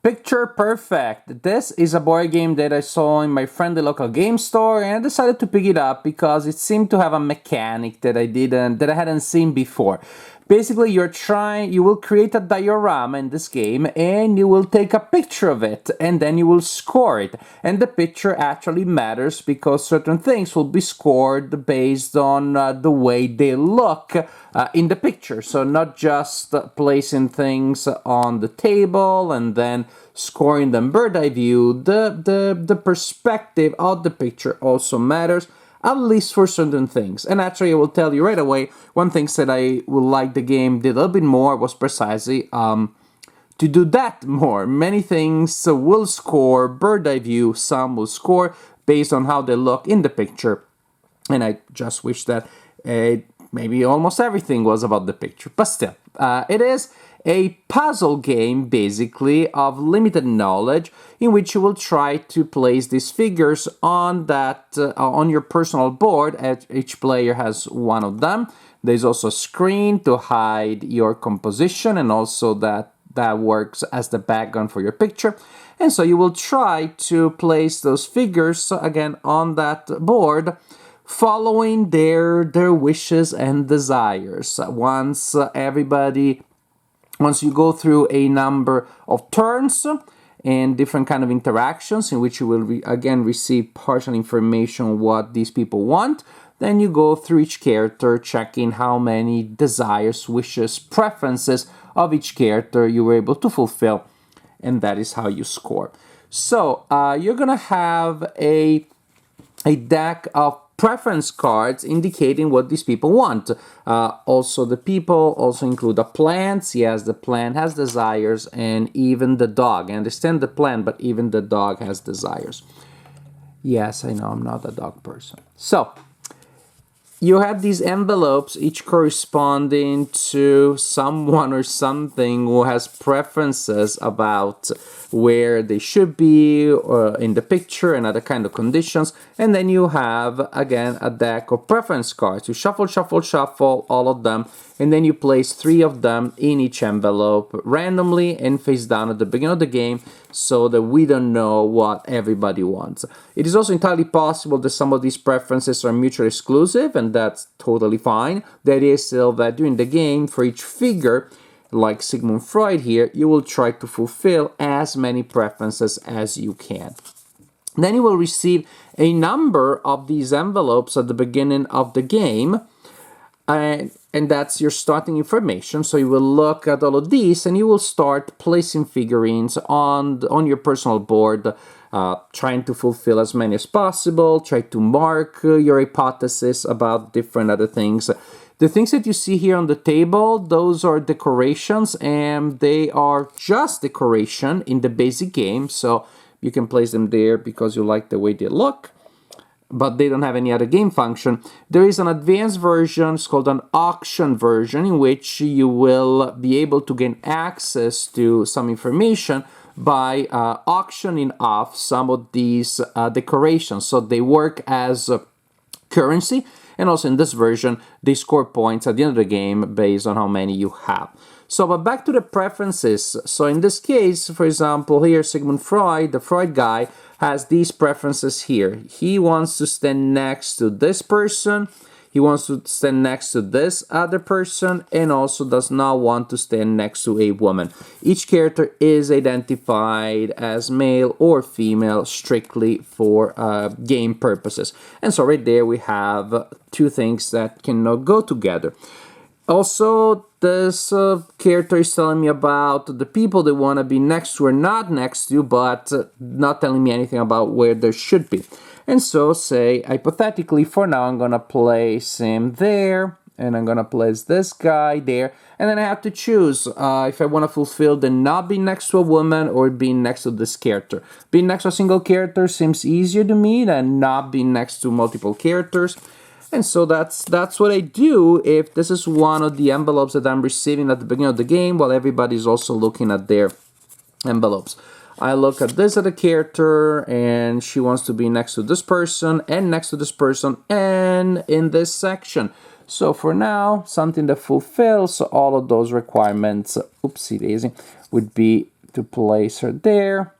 Picture Perfect. This is a board game that I saw in my friendly local game store, and I decided to pick it up because it seemed to have a mechanic that I hadn't seen before. Basically, you will create a diorama in this game, and you will take a picture of it, and then you will score it. And the picture actually matters because certain things will be scored based on the way they look in the picture. So not just placing things on the table and then scoring them bird eye view. The perspective of the picture also matters, at least for certain things. And actually, I will tell you right away, one thing that I would like the game did a little bit more was precisely to do that more. Many things will score bird eye view, some will score based on how they look in the picture. And I just wish that maybe almost everything was about the picture. But still, it is a puzzle game, basically, of limited knowledge, in which you will try to place these figures on your personal board. Each player has one of them. There's also a screen to hide your composition, and also that works as the background for your picture. And so you will try to place those figures, again, on that board, following their wishes and desires. Once you go through a number of turns and different kind of interactions in which you will again receive partial information on what these people want, then you go through each character checking how many desires, wishes, preferences of each character you were able to fulfill, and that is how you score. So you're gonna have a deck of preference cards indicating what these people want. Also, the people also include the plants. Yes, the plant has desires, and even the dog. I understand the plant, but even the dog has desires. Yes, I know I'm not a dog person. So, you have these envelopes, each corresponding to someone or something who has preferences about where they should be in the picture and other kind of conditions. And then you have, again, a deck of preference cards. You shuffle, shuffle, shuffle all of them, and then you place 3 of them in each envelope randomly and face down at the beginning of the game so that we don't know what everybody wants. It is also entirely possible that some of these preferences are mutually exclusive, and that's totally fine. The idea is still that during the game, for each figure, like Sigmund Freud here, you will try to fulfill as many preferences as you can. Then you will receive a number of these envelopes at the beginning of the game, and that's your starting information. So you will look at all of these and you will start placing figurines on your personal board, trying to fulfill as many as possible, try to mark your hypothesis about different other things. The things that you see here on the table, those are decorations, and they are just decoration in the basic game, so you can place them there because you like the way they look, but they don't have any other game function. There is an advanced version, it's called an auction version, in which you will be able to gain access to some information by auctioning off some of these decorations. So they work as currency, and also in this version, they score points at the end of the game based on how many you have. So, but back to the preferences. So in this case, for example, here Sigmund Freud, the Freud guy, has these preferences here. He wants to stand next to this person, he wants to stand next to this other person, and also does not want to stand next to a woman. Each character is identified as male or female strictly for game purposes. And so right there we have 2 things that cannot go together. Also, this character is telling me about the people they want to be next to or not next to, but not telling me anything about where they should be. And so, say, hypothetically, for now, I'm going to place him there, and I'm going to place this guy there, and then I have to choose if I want to fulfill the not being next to a woman or being next to this character. Being next to a single character seems easier to me than not being next to multiple characters. And so that's what I do if this is one of the envelopes that I'm receiving at the beginning of the game while everybody's also looking at their envelopes. I look at this other character and she wants to be next to this person and next to this person and in this section. So for now, something that fulfills all of those requirements, oopsie daisy, would be to place her there,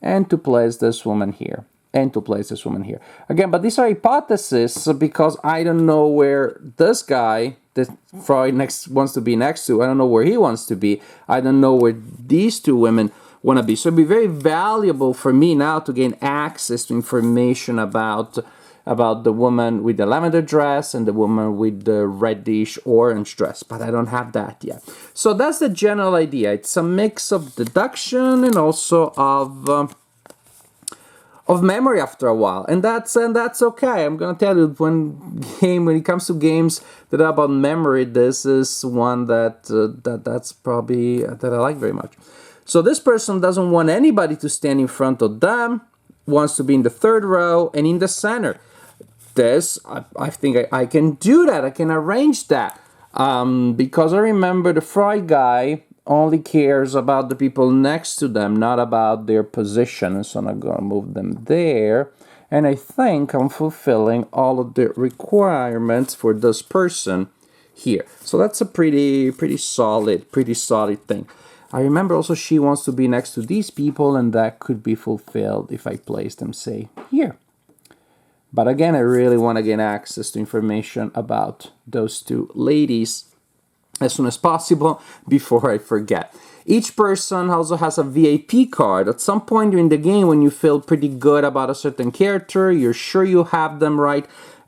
and to place this woman here, and to place this woman here. Again, but these are hypotheses because I don't know where this guy that Freud wants to be next to, I don't know where he wants to be. I don't know where these two women want to be. So it'd be very valuable for me now to gain access to information about the woman with the lavender dress and the woman with the reddish orange dress, but I don't have that yet. So that's the general idea. It's a mix of deduction and also of memory after a while, and that's okay. I'm gonna tell you, when it comes to games that are about memory, this is one that's probably that I like very much. So this person doesn't want anybody to stand in front of them, wants to be in the third row and in the center. This, I think I can do that. I can arrange that because I remember the Freud guy only cares about the people next to them, not about their position. So I'm going to move them there. And I think I'm fulfilling all of the requirements for this person here. So that's a pretty solid thing. I remember also she wants to be next to these people, and that could be fulfilled if I place them, say, here. But again, I really want to gain access to information about those two ladies as soon as possible before I forget. Each person also has a VIP card. At some point during the game, when you feel pretty good about a certain character, you're sure you have them right,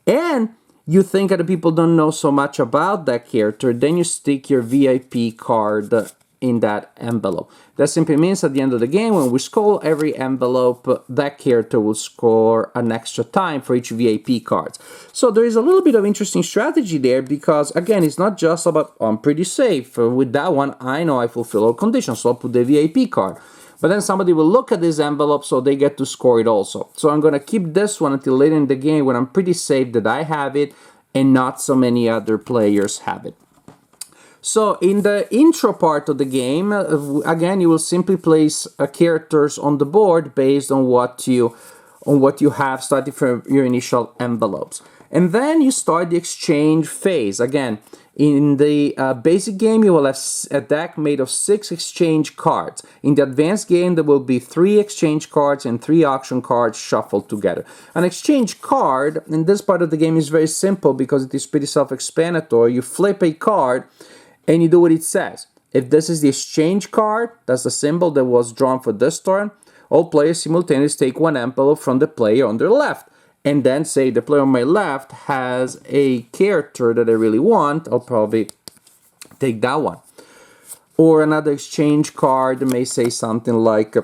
and you think that the people don't know so much about that character, then you stick your VIP card in that envelope. That simply means at the end of the game, when we score every envelope, that character will score an extra time for each VIP card. So there is a little bit of interesting strategy there because, again, it's not just about, I'm pretty safe. With that one, I know I fulfill all conditions, so I'll put the VIP card. But then somebody will look at this envelope, so they get to score it also. So I'm going to keep this one until later in the game when I'm pretty safe that I have it and not so many other players have it. So in the intro part of the game, again, you will simply place characters on the board based on what you have starting from your initial envelopes. And then you start the exchange phase. Again, in the basic game, you will have a deck made of 6 exchange cards. In the advanced game, there will be 3 exchange cards and 3 auction cards shuffled together. An exchange card in this part of the game is very simple because it is pretty self-explanatory. You flip a card and you do what it says. If this is the exchange card, that's the symbol that was drawn for this turn, all players simultaneously take one envelope from the player on their left. And then say the player on my left has a character that I really want, I'll probably take that one. Or another exchange card may say something like,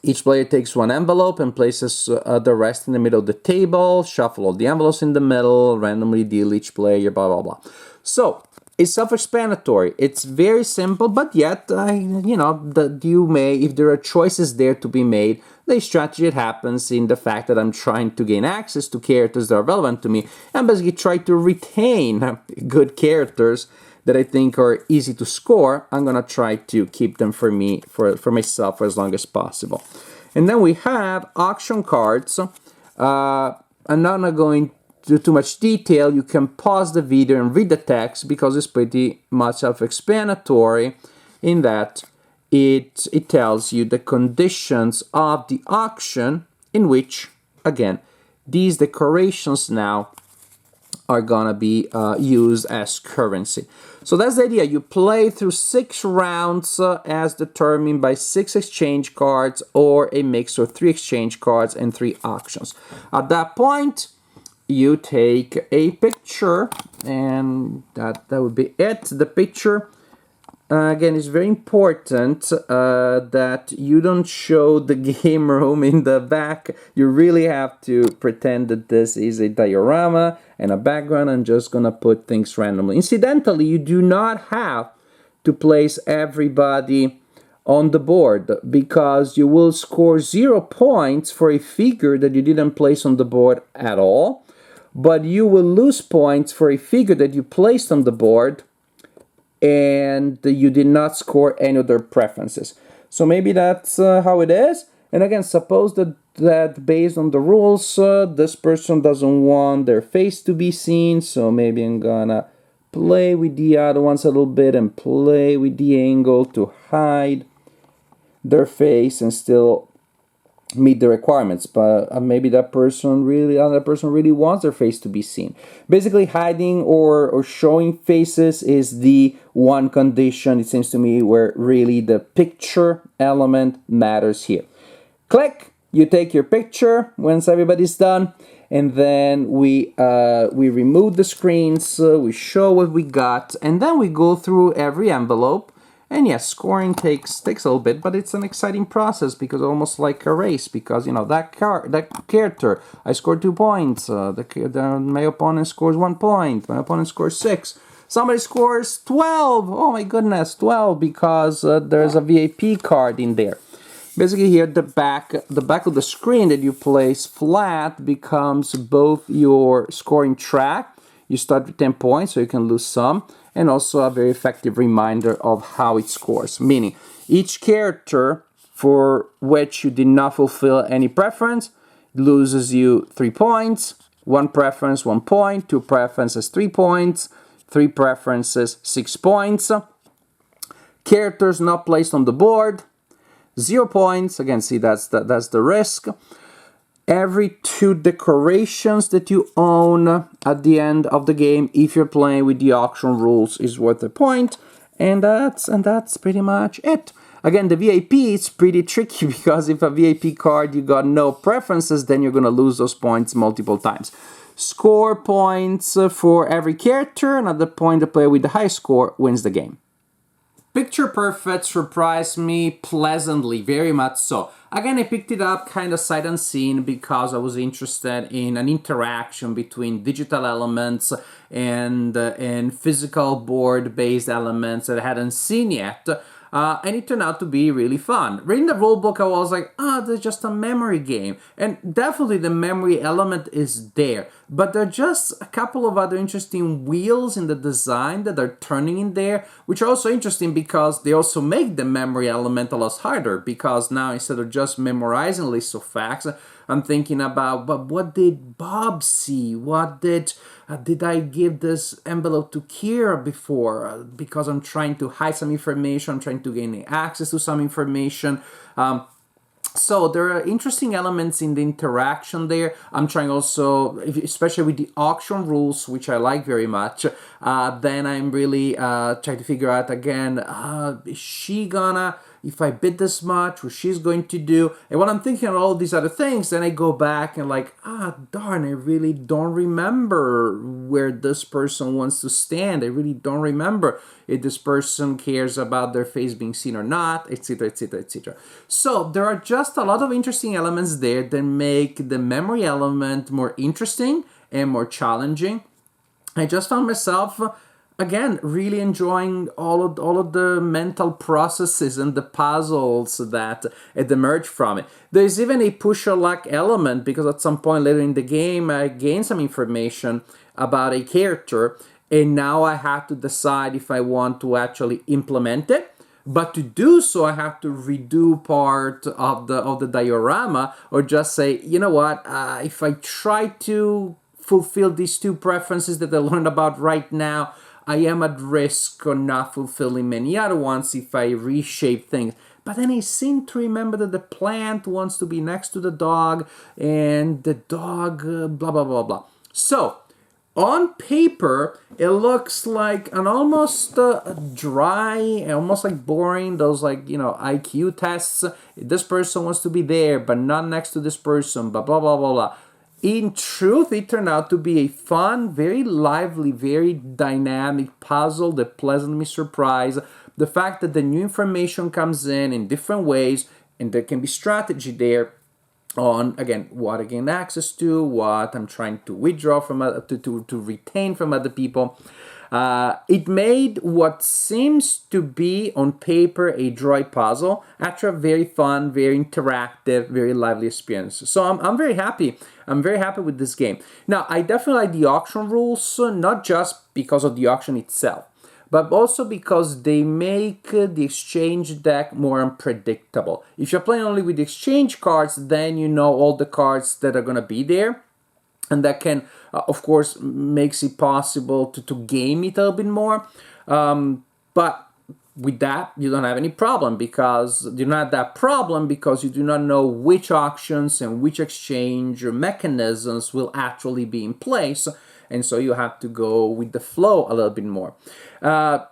each player takes one envelope and places the rest in the middle of the table, shuffle all the envelopes in the middle, randomly deal each player, blah, blah, blah. So, it's self-explanatory. It's very simple, but yet, you may, if there are choices there to be made, the strategy happens in the fact that I'm trying to gain access to characters that are relevant to me, and basically try to retain good characters that I think are easy to score. I'm gonna try to keep them for me, for myself, for as long as possible. And then we have auction cards. I'm not going to too much detail. You can pause the video and read the text because it's pretty much self-explanatory in that it tells you the conditions of the auction in which, again, these decorations now are gonna be used as currency. So that's the idea. You play through 6 rounds as determined by 6 exchange cards or a mix of 3 exchange cards and 3 auctions. At that point, you take a picture, and that would be it. The picture, again, is very important that you don't show the game room in the back. You really have to pretend that this is a diorama and a background. I'm just gonna put things randomly. Incidentally, you do not have to place everybody on the board because you will score 0 points for a figure that you didn't place on the board at all. But you will lose points for a figure that you placed on the board and you did not score any other preferences. So maybe that's how it is. And again, suppose that based on the rules, this person doesn't want their face to be seen. So maybe I'm gonna play with the other ones a little bit and play with the angle to hide their face and still meet the requirements, but maybe that person really, other person really wants their face to be seen. Basically, hiding or showing faces is the one condition, it seems to me, where really the picture element matters here. Click, you take your picture once everybody's done, and then we remove the screens, we show what we got, and then we go through every envelope. And yes, scoring takes a little bit, but it's an exciting process because almost like a race. Because you know that character, I scored 2 points. My opponent scores 1 point. My opponent scores 6. Somebody scores 12. Oh my goodness, 12 because there's a VIP card in there. Basically, here the back of the screen that you place flat becomes both your scoring track. You start with 10 points, so you can lose some, and also a very effective reminder of how it scores. Meaning, each character for which you did not fulfill any preference loses you 3 points. 1 preference, 1 point. 2 preferences, 3 points. 3 preferences, 6 points. Characters not placed on the board, 0 points. Again, see, that's the risk. Every 2 decorations that you own at the end of the game, if you're playing with the auction rules, is worth a point. And that's pretty much it. Again, the VIP is pretty tricky because if a VIP card you got no preferences, then you're gonna lose those points multiple times. Score points for every character, and at the point the player with the high score wins the game. Picture Perfect surprised me pleasantly, very much so. Again, I picked it up kind of sight unseen because I was interested in an interaction between digital elements and physical board-based elements that I hadn't seen yet. And it turned out to be really fun. Reading the rulebook, I was like, that's just a memory game. And definitely the memory element is there. But there are just a couple of other interesting wheels in the design that are turning in there, which are also interesting because they also make the memory element a lot harder. Because now instead of just memorizing lists of facts, I'm thinking about, but what did Bob see? What did I give this envelope to Kira before? Because I'm trying to hide some information, I'm trying to gain access to some information. So there are interesting elements in the interaction there. I'm trying also, especially with the auction rules, which I like very much, then I'm really trying to figure out again, is she gonna, if I bid this much, what she's going to do. And when I'm thinking of all these other things, then I go back and like, darn, I really don't remember where this person wants to stand. I really don't remember if this person cares about their face being seen or not, etc., etc., etc. So there are just a lot of interesting elements there that make the memory element more interesting and more challenging. I just found myself again really enjoying all of the mental processes and the puzzles that emerge from it. There's even a push or luck element because at some point later in the game I gained some information about a character, and now I have to decide if I want to actually implement it. But to do so, I have to redo part of the diorama, or just say, you know what, if I try to fulfill these 2 preferences that I learned about right now, I am at risk of not fulfilling many other ones if I reshape things. But then I seem to remember that the plant wants to be next to the dog, and the dog, blah, blah, blah, blah. So, on paper, it looks like an almost dry, almost like boring, those like, IQ tests. This person wants to be there, but not next to this person, blah, blah, blah, blah, blah. In truth, it turned out to be a fun, very lively, very dynamic puzzle that pleasantly surprised. The fact that the new information comes in different ways, and there can be strategy there on, again, what I gain access to, what I'm trying to withdraw from, to retain from other people. It made what seems to be on paper a dry puzzle actually a very fun, very interactive, very lively experience. So I'm very happy. I'm very happy with this game. Now, I definitely like the auction rules, not just because of the auction itself, but also because they make the exchange deck more unpredictable. If you're playing only with the exchange cards, then you know all the cards that are going to be there. And that can, of course, makes it possible to game it a little bit more. But with that, you don't have any problem, because you don't have that problem because you do not know which auctions and which exchange mechanisms will actually be in place, and so you have to go with the flow a little bit more.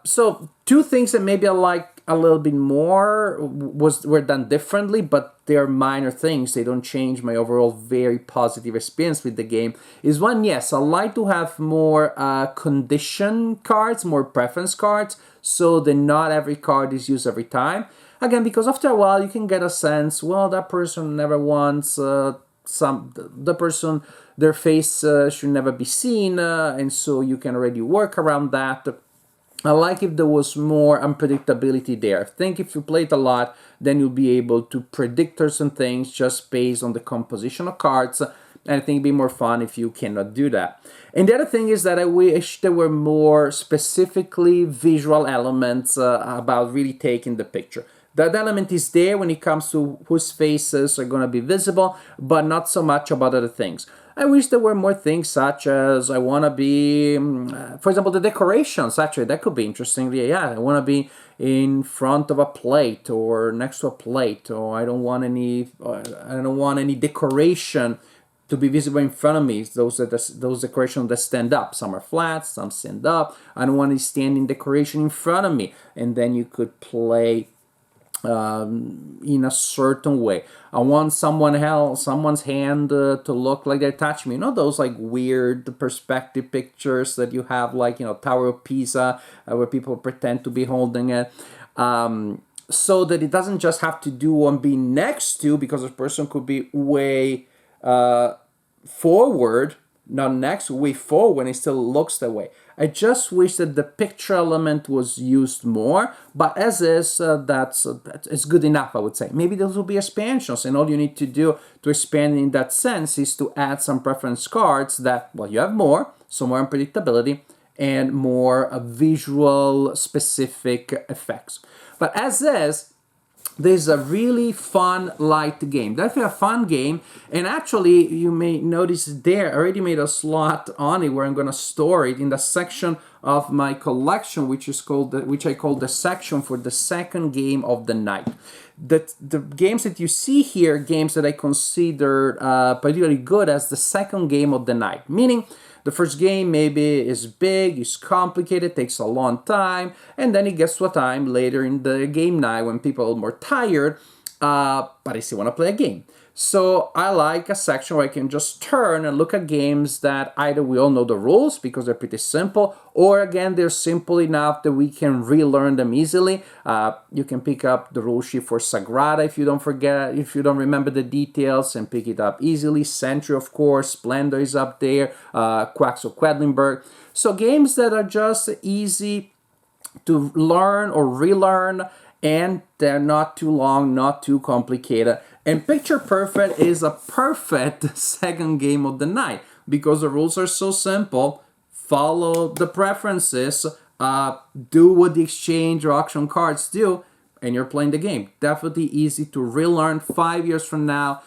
So two things that maybe I like a little bit more were done differently, but they're minor things. They don't change my overall very positive experience with the game. Is one, yes, I like to have more condition cards, more preference cards, so that not every card is used every time. Again, because after a while you can get a sense, well, that person never wants the person, their face should never be seen, and so you can already work around that. I like if there was more unpredictability there. I think if you play it a lot, then you'll be able to predict certain things just based on the composition of cards. And I think it'd be more fun if you cannot do that. And the other thing is that I wish there were more specifically visual elements about really taking the picture. That element is there when it comes to whose faces are going to be visible, but not so much about other things. I wish there were more things such as I want to be, for example, the decorations. Actually, that could be interesting. Yeah, I want to be in front of a plate or next to a plate, or I don't want any decoration to be visible in front of me. Those decorations that stand up. Some are flat, some stand up. I don't want any standing decoration in front of me. And then you could play in a certain way. I want someone's hand to look like they're touching me. You know those like weird perspective pictures that you have, like, Tower of Pisa, where people pretend to be holding it. So that it doesn't just have to do on being next to, because a person could be way forward, not next, way forward, and it still looks that way. I just wish that the picture element was used more, but as is, that's good enough, I would say. Maybe those will be expansions, and all you need to do to expand in that sense is to add some preference cards that, well, you have more, so more unpredictability, and more visual specific effects. But as is, this is a really fun, light game. Definitely a fun game. And actually, you may notice there, I already made a slot on it where I'm going to store it in the section of my collection, which I call the section for the second game of the night. The games that you see here, games that I consider particularly good as the second game of the night. Meaning, the first game maybe is big, is complicated, takes a long time, and then it gets to a time later in the game night when people are more tired, but I still want to play a game. So I like a section where I can just turn and look at games that either we all know the rules because they're pretty simple, or again, they're simple enough that we can relearn them easily. You can pick up the rule sheet for Sagrada if you don't remember the details, and pick it up easily. Century, of course, Splendor is up there, Quacks of Quedlinburg. So games that are just easy to learn or relearn, and they're not too long, not too complicated. And Picture Perfect is a perfect second game of the night because the rules are so simple. Follow the preferences, do what the exchange or auction cards do, and you're playing the game. Definitely easy to relearn 5 years from now.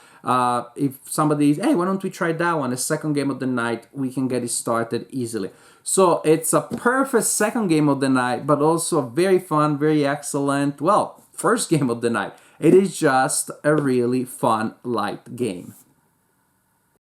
If somebody's, hey, why don't we try that one? The second game of the night, we can get it started easily. So it's a perfect second game of the night, but also a very fun, very excellent, well, first game of the night. It is just a really fun, light game.